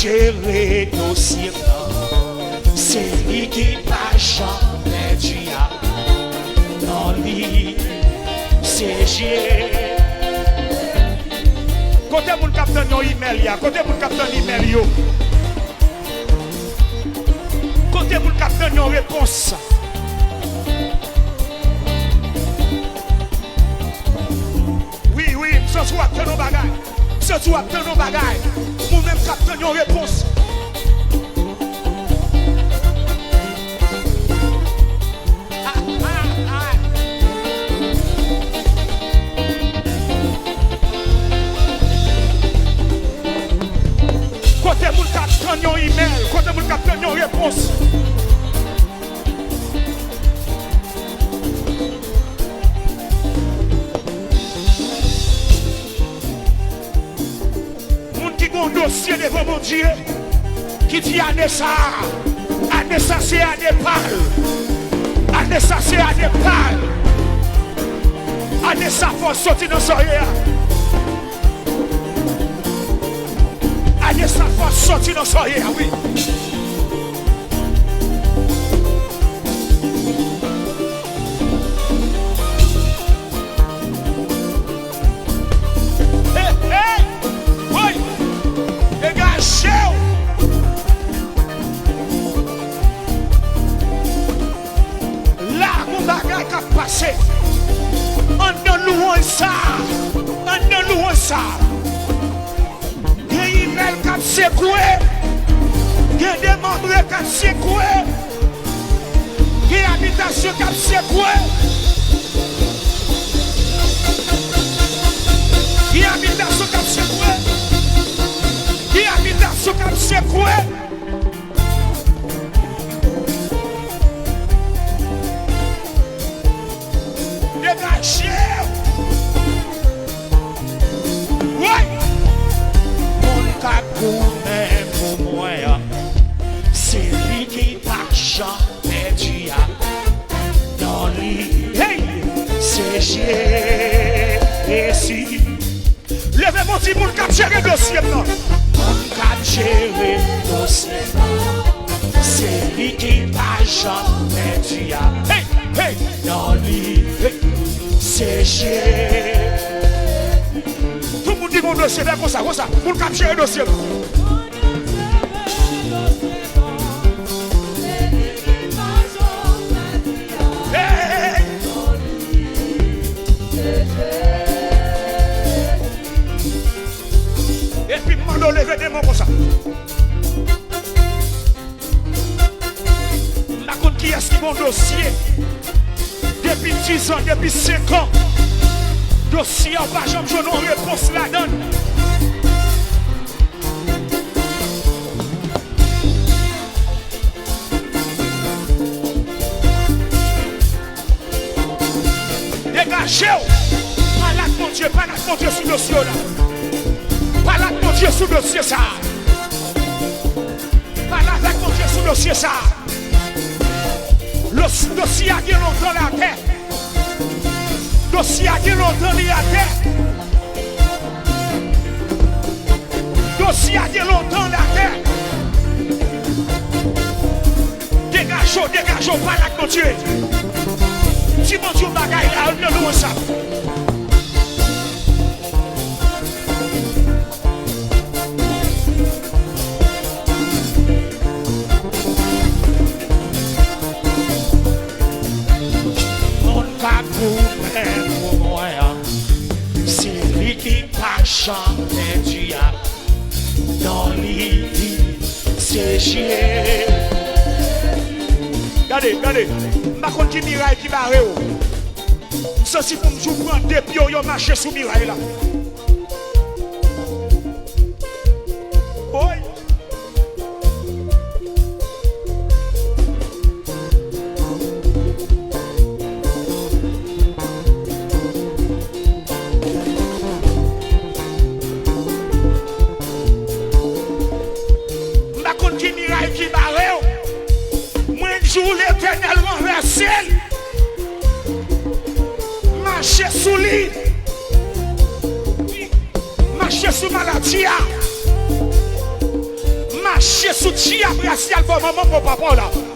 gérer dossier. C'est lui qui pas jamais dit. Non, lui, c'est Dieu. Côté mon capitaine yon email ya, côté mon capitaine email yo. Côté mon capitaine yon réponse. Oui, ce soit obtenir nos bagages. Ce soit obtenir nos bagages. Moi-même capitaine yon réponse. Côté mon capitaine yon email, côté mon capitaine yon réponse. Mon dossier devant mon Dieu qui dit Anessa c'est année pâle. Anessa c'est année pâle. Anessa faut sortir dans son rien. Anessa faut sortir dans son rien, oui. Ça, il y a une email qui a secoué, il y a des membres qui ont secoué, il y a une habitation qui a secoué, il y a une habitation qui a secoué, il y a une habitation qui a secoué. Dégagez! Pour moi, c'est lui qui pas jamais dit. Dans lui, hey, c'est Jésus. Levez mon petit monde qui gère le dossier. Mon qui gère le dossier. C'est lui qui pas jamais dit. Hey, hey, dans lui, hey, c'est Jésus. Mon dossier est comme ça, pour capturer le dossier. Hey. Et puis, je vais lever des mots comme ça. Je raconte qui est-ce qui mon dossier. Depuis 10 ans, depuis 5 ans. Dossier en pas jamais je n'ai réponse la donne. Dégagez-vous. Pas mon Dieu sous le dossier là. Pas mon Dieu sous le dossier ça. Pas mon Dieu sous le dossier ça. Le dossier a bien longtemps la terre. Dossier a dit longtemps li a terre. Dossier a dit longtemps la terre. Dégagez, pas la mon Dieu. Si mon Dieu bagaille là, on ne nous ça. C'est lui qui pas jamais dit. Dans lui, c'est Dieu. Regardez, je ne sais pas qui miraille qui va réussir. Ça, si vous me prendre des pieds, vous marchez sous miraille là. Oui. L'éternel renversé, marcher sous lui, marcher sous maladie, marcher sous Dieu racial pour maman, pour papa là.